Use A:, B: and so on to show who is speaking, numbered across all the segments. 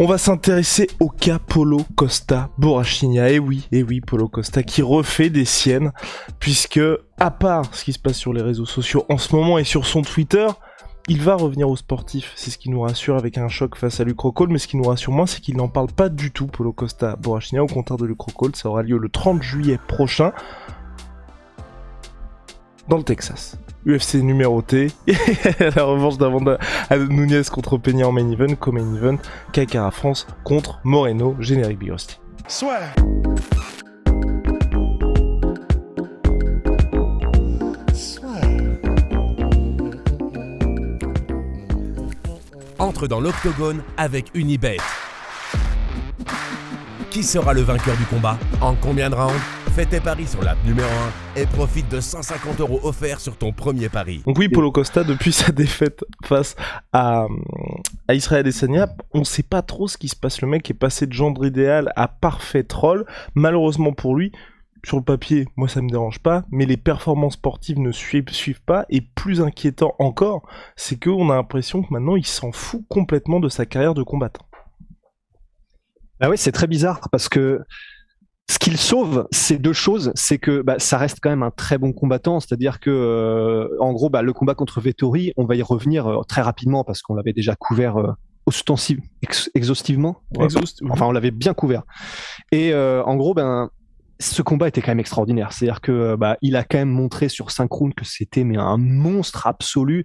A: On va s'intéresser au cas Paulo Costa Borrachinha. Et oui, Paulo Costa qui refait des siennes, puisque, à part ce qui se passe sur les réseaux sociaux en ce moment et sur son Twitter, il va revenir au sportif. C'est ce qui nous rassure avec un choc face à Luke Rockhold, mais ce qui nous rassure moins, c'est qu'il n'en parle pas du tout, Paulo Costa Borrachinha, au contraire de Luke Rockhold. Ça aura lieu le 30 juillet prochain, dans le Texas. UFC numéroté, la revanche d'Amanda Nunes contre Peña en main event, co-main event, Kai France contre Moreno, générique Big Rusty. Soit.
B: Entre dans l'octogone avec Unibet. Qui sera le vainqueur du combat? En combien de rounds? Fais tes paris sur l'app numéro 1 et profite de 150 € offerts sur ton premier pari.
A: Donc oui, Paulo Costa, depuis sa défaite face à Israël Adesanya, on sait pas trop ce qui se passe. Le mec est passé de gendre idéal à parfait troll. Malheureusement pour lui, sur le papier, moi ça me dérange pas, mais les performances sportives ne suivent pas. Et plus inquiétant encore, c'est qu'on a l'impression que maintenant il s'en fout complètement de sa carrière de combattant.
C: Ah oui, c'est très bizarre parce que ce qu'il sauve, c'est deux choses. C'est que ça reste quand même un très bon combattant. C'est-à-dire que, en gros, le combat contre Vettori, on va y revenir très rapidement parce qu'on l'avait déjà couvert exhaustivement. Enfin, on l'avait bien couvert. Et en gros, ce combat était quand même extraordinaire. C'est-à-dire que il a quand même montré sur 5 rounds que c'était un monstre absolu.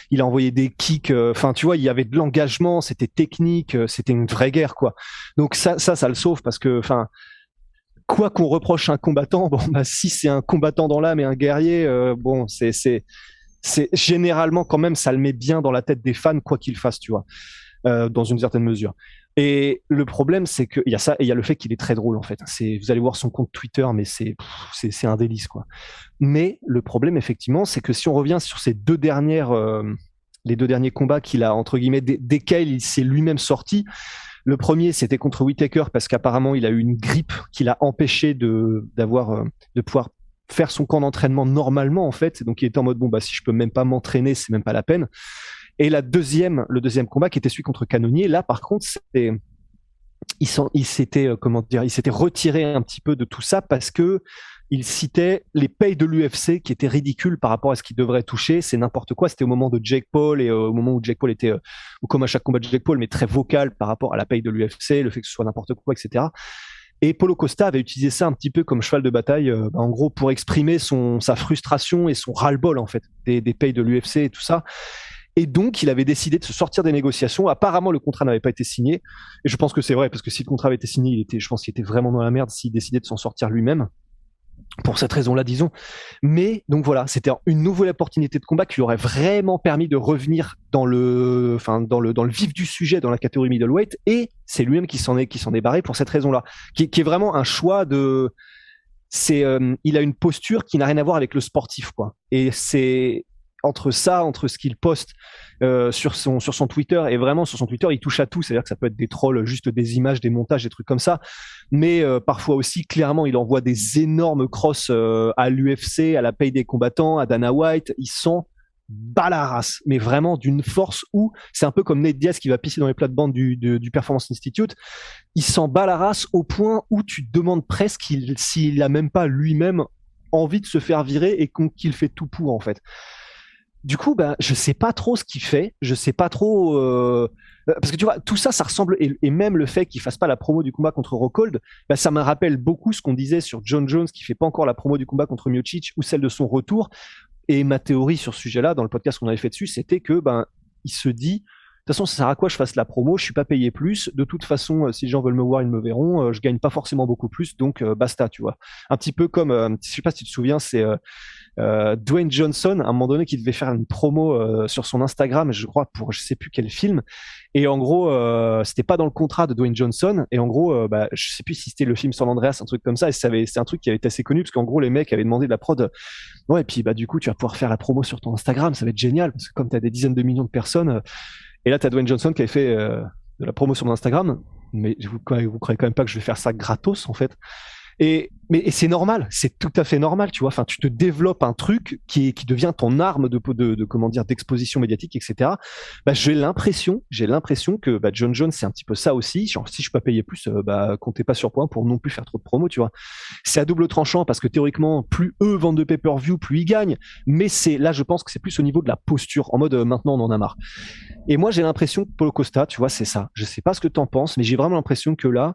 C: Il a envoyé des kicks. Enfin, tu vois, il y avait de l'engagement, c'était technique, c'était une vraie guerre, quoi. Donc ça le sauve parce que, enfin. Quoi qu'on reproche un combattant, si c'est un combattant dans l'âme et un guerrier, c'est généralement quand même ça le met bien dans la tête des fans quoi qu'il fasse, tu vois, dans une certaine mesure. Et le problème, c'est qu'il y a ça et il y a le fait qu'il est très drôle en fait. Vous allez voir son compte Twitter, mais c'est un délice quoi. Mais le problème effectivement, c'est que si on revient sur ces les deux derniers combats qu'il a entre guillemets desquels il s'est lui-même sorti. Le premier, c'était contre Whittaker parce qu'apparemment, il a eu une grippe qui l'a empêché de pouvoir faire son camp d'entraînement normalement, en fait. Donc, il était en mode, si je peux même pas m'entraîner, c'est même pas la peine. Et le deuxième combat, qui était celui contre Cannonier, là, par contre, il s'était retiré un petit peu de tout ça parce que il citait les payes de l'UFC qui étaient ridicules par rapport à ce qu'il devrait toucher. C'est n'importe quoi. C'était au moment de Jake Paul et au moment où Jake Paul était, comme à chaque combat de Jake Paul, mais très vocal par rapport à la paye de l'UFC, le fait que ce soit n'importe quoi, etc. Et Paulo Costa avait utilisé ça un petit peu comme cheval de bataille, en gros, pour exprimer sa frustration et son ras-le-bol, en fait, des payes de l'UFC et tout ça. Et donc, il avait décidé de se sortir des négociations. Apparemment, le contrat n'avait pas été signé. Et je pense que c'est vrai, parce que si le contrat avait été signé, je pense qu'il était vraiment dans la merde s'il décidait de s'en sortir lui-même. Pour cette raison-là, disons. Mais donc voilà, c'était une nouvelle opportunité de combat qui lui aurait vraiment permis de revenir dans le vif du sujet dans la catégorie middleweight. Et c'est lui-même qui s'en est barré pour cette raison-là, qui est vraiment un choix de. Il a une posture qui n'a rien à voir avec le sportif, quoi. Et c'est entre ce qu'il poste sur son Twitter, et vraiment sur son Twitter il touche à tout, c'est-à-dire que ça peut être des trolls, juste des images, des montages, des trucs comme ça, mais parfois aussi clairement il envoie des énormes crosses à l'UFC, à la paye des combattants, à Dana White. Il s'en bat la race, mais vraiment d'une force où c'est un peu comme Nate Diaz qui va pisser dans les plates-bandes du Performance Institute. Il s'en bat la race au point où tu te demandes presque s'il a même pas lui-même envie de se faire virer et qu'il fait tout pour, en fait. Du coup, je sais pas trop ce qu'il fait, je sais pas trop parce que tu vois, tout ça ressemble, et même le fait qu'il fasse pas la promo du combat contre Rockhold, ça me rappelle beaucoup ce qu'on disait sur John Jones qui fait pas encore la promo du combat contre Miocic ou celle de son retour. Et ma théorie sur ce sujet-là, dans le podcast qu'on avait fait dessus, c'était que il se dit de toute façon, ça sert à quoi je fasse la promo? Je suis pas payé plus. De toute façon, si les gens veulent me voir, ils me verront. Je gagne pas forcément beaucoup plus, donc basta, tu vois. Un petit peu comme, je sais pas si tu te souviens, c'est Dwayne Johnson, à un moment donné, qui devait faire une promo sur son Instagram, je crois, pour je sais plus quel film. Et en gros, c'était pas dans le contrat de Dwayne Johnson. Et en gros, je sais plus si c'était le film San Andreas, un truc comme ça. Et c'est un truc qui avait été assez connu parce qu'en gros, les mecs avaient demandé de la prod. Ouais, et puis du coup, tu vas pouvoir faire la promo sur ton Instagram. Ça va être génial parce que comme tu as des dizaines de millions de personnes. Et là, tu as Dwayne Johnson qui avait fait de la promo sur mon Instagram. Mais vous croyez quand même pas que je vais faire ça gratos, en fait. Mais c'est normal, c'est tout à fait normal, tu vois. Enfin, tu te développes un truc qui devient ton arme de comment dire, d'exposition médiatique, etc. Bah, j'ai l'impression que John Jones, c'est un petit peu ça aussi. Genre, si je peux pas payer plus, comptez pas sur point pour non plus faire trop de promos, tu vois. C'est à double tranchant parce que théoriquement, plus eux vendent de pay-per-view, plus ils gagnent. Mais là, je pense que c'est plus au niveau de la posture, en mode maintenant on en a marre. Et moi, j'ai l'impression que Paulo Costa, tu vois, c'est ça. Je sais pas ce que t'en penses, mais j'ai vraiment l'impression que là,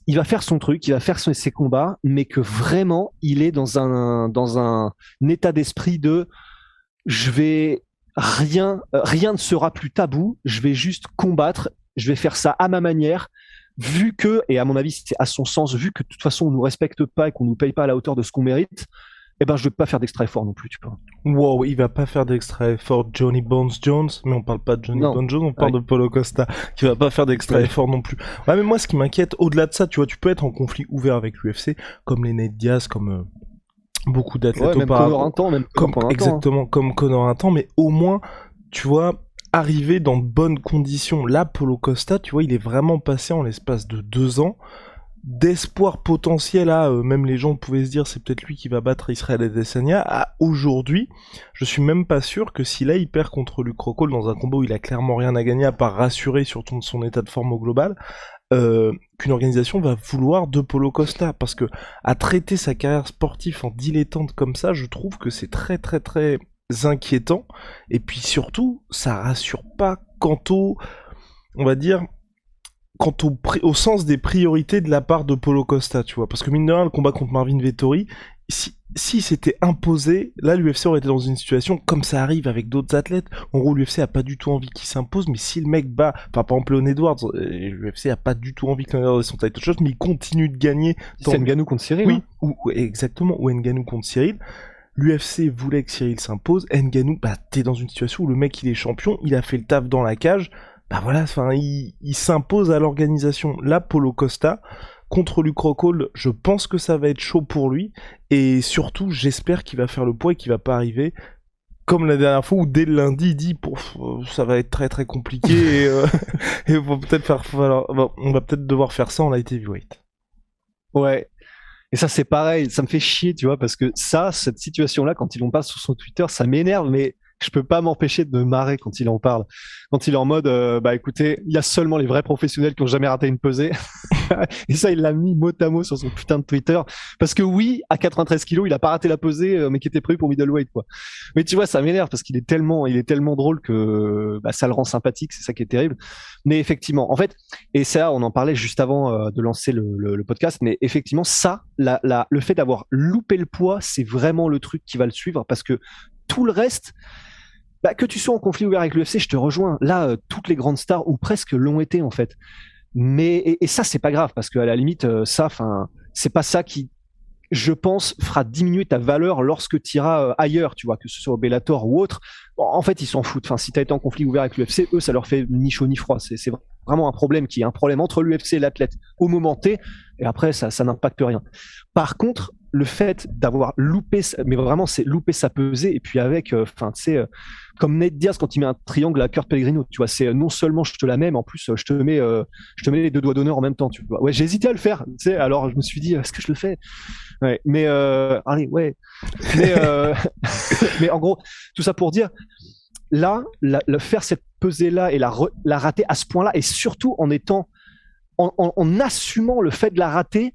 C: il va faire son truc, il va faire ses combats, mais que vraiment, il est dans un état d'esprit de je vais rien ne sera plus tabou, je vais juste combattre, je vais faire ça à ma manière, vu que, et à mon avis, c'est à son sens, vu que de toute façon, on nous respecte pas et qu'on nous paye pas à la hauteur de ce qu'on mérite, eh ben, je vais pas faire d'extra effort non plus, tu vois.
A: Wow, il va pas faire d'extra effort Johnny Bones Jones, mais on parle pas de Johnny Bones Jones, on parle de Paulo Costa, qui va pas faire d'extra effort non plus. Ouais, mais moi, ce qui m'inquiète, au-delà de ça, tu vois, tu peux être en conflit ouvert avec l'UFC, comme les Nate Diaz, comme beaucoup d'athlètes
C: auparavant.
A: Exactement, comme Conor un temps, mais au moins, tu vois, arriver dans de bonnes conditions. Là, Paulo Costa, tu vois, il est vraiment passé en l'espace de 2 ans d'espoir potentiel à même les gens pouvaient se dire c'est peut-être lui qui va battre Israel Adesanya à aujourd'hui, je suis même pas sûr que si là il perd contre Luke Rockhold dans un combat où il a clairement rien à gagner à part rassurer sur son état de forme au global, qu'une organisation va vouloir de Paulo Costa, parce que à traiter sa carrière sportive en dilettante comme ça, je trouve que c'est très très très inquiétant, et puis surtout ça rassure pas quant on va dire quant au sens des priorités de la part de Paulo Costa, tu vois. Parce que mine de rien, le combat contre Marvin Vettori, si c'était imposé, là l'UFC aurait été dans une situation comme ça arrive avec d'autres athlètes. En gros, l'UFC a pas du tout envie qu'il s'impose, mais si le mec bat, enfin par exemple Leon Edwards, l'UFC a pas du tout envie que Leon Edwards ait son title shot, mais il continue de gagner.
C: C'est Ngannou contre Cyril.
A: Oui, exactement, ou Ngannou contre Cyril. L'UFC voulait que Cyril s'impose. Ngannou, t'es dans une situation où le mec il est champion, il a fait le taf dans la cage. Voilà, enfin, il s'impose à l'organisation. Là, Paulo Costa, contre Luke Rockhold, je pense que ça va être chaud pour lui, et surtout, j'espère qu'il va faire le poids et qu'il va pas arriver comme la dernière fois où dès le lundi, il dit ça va être très très compliqué, et on va peut-être devoir faire ça en light heavyweight.
C: Ouais. Et ça, c'est pareil, ça me fait chier, tu vois, parce que cette situation-là, quand il en parle sur son Twitter, ça m'énerve, mais je peux pas m'empêcher de me marrer quand il en parle. Quand il est en mode, écoutez, il y a seulement les vrais professionnels qui ont jamais raté une pesée. Et ça, il l'a mis mot à mot sur son putain de Twitter. Parce que oui, à 93 kilos, il a pas raté la pesée, mais qui était prévu pour middleweight, quoi. Mais tu vois, ça m'énerve parce qu'il est tellement drôle que ça le rend sympathique. C'est ça qui est terrible. Mais effectivement, en fait, et ça, on en parlait juste avant de lancer le podcast, mais effectivement, ça, le fait d'avoir loupé le poids, c'est vraiment le truc qui va le suivre, parce que tout le reste, que tu sois en conflit ouvert avec l'UFC, je te rejoins. Là, toutes les grandes stars, ou presque, l'ont été, en fait. Mais, et ça, c'est pas grave, parce qu'à la limite, c'est pas ça qui, je pense, fera diminuer ta valeur lorsque tu iras ailleurs, tu vois, que ce soit au Bellator ou autre. En fait, ils s'en foutent. Enfin, si tu as été en conflit ouvert avec l'UFC, eux, ça leur fait ni chaud ni froid. C'est vraiment un problème qui est un problème entre l'UFC et l'athlète au moment T, et après, ça n'impacte rien. Par contre, le fait d'avoir loupé, mais vraiment, c'est loupé sa pesée, et puis avec, tu sais, comme Nate Diaz quand il met un triangle à Kurt Pellegrino, tu vois, c'est non seulement je te la mets, mais en plus, je te mets les deux doigts d'honneur en même temps, tu vois. Ouais, j'ai hésité à le faire, tu sais, alors je me suis dit, est-ce que je le fais? Ouais, mais allez, ouais. Mais en gros, tout ça pour dire, là, faire cette pesée-là et la rater à ce point-là, et surtout en assumant le fait de la rater,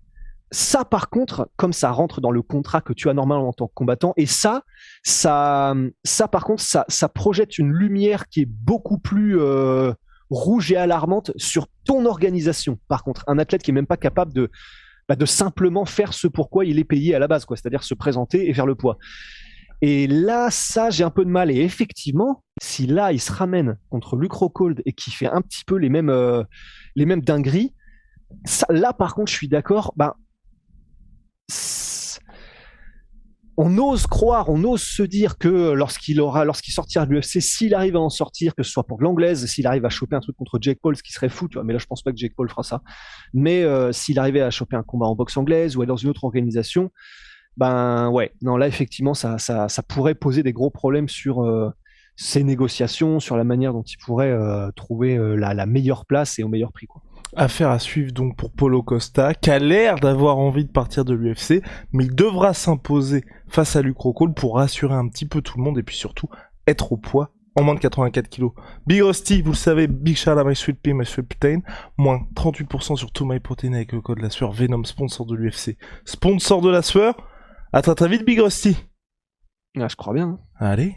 C: ça, par contre, dans le contrat que tu as normalement en tant que combattant, et ça par contre, ça projette une lumière qui est beaucoup plus rouge et alarmante sur ton organisation. Par contre, un athlète qui est même pas capable de simplement faire ce pourquoi il est payé à la base, quoi, c'est-à-dire se présenter et faire le poids. Et là, ça, j'ai un peu de mal. Et effectivement, si là, il se ramène contre Luke Rockhold et qui fait un petit peu les mêmes dingueries, ça, là, par contre, je suis d'accord. On ose croire, on ose se dire que lorsqu'il sortira de l'UFC, s'il arrive à en sortir, que ce soit pour de l'anglaise, s'il arrive à choper un truc contre Jake Paul, ce qui serait fou, tu vois, mais là je pense pas que Jake Paul fera ça. Mais s'il arrivait à choper un combat en boxe anglaise ou dans une autre organisation, ouais, non, là effectivement ça pourrait poser des gros problèmes sur ces négociations, sur la manière dont il pourrait trouver la meilleure place et au meilleur prix, quoi.
A: Affaire à suivre donc pour Paulo Costa, qui a l'air d'avoir envie de partir de l'UFC, mais il devra s'imposer face à Luke Rockhold pour rassurer un petit peu tout le monde et puis surtout être au poids en moins de 84 kilos. Big Rusty, vous le savez, big shout à My Sweet Pea, My Sweet Protein, moins 38% sur tout My Protein avec le code la sueur, Venom, sponsor de l'UFC, sponsor de la sueur. À très vite, Big Rusty.
C: Ah, je crois bien.
A: Allez.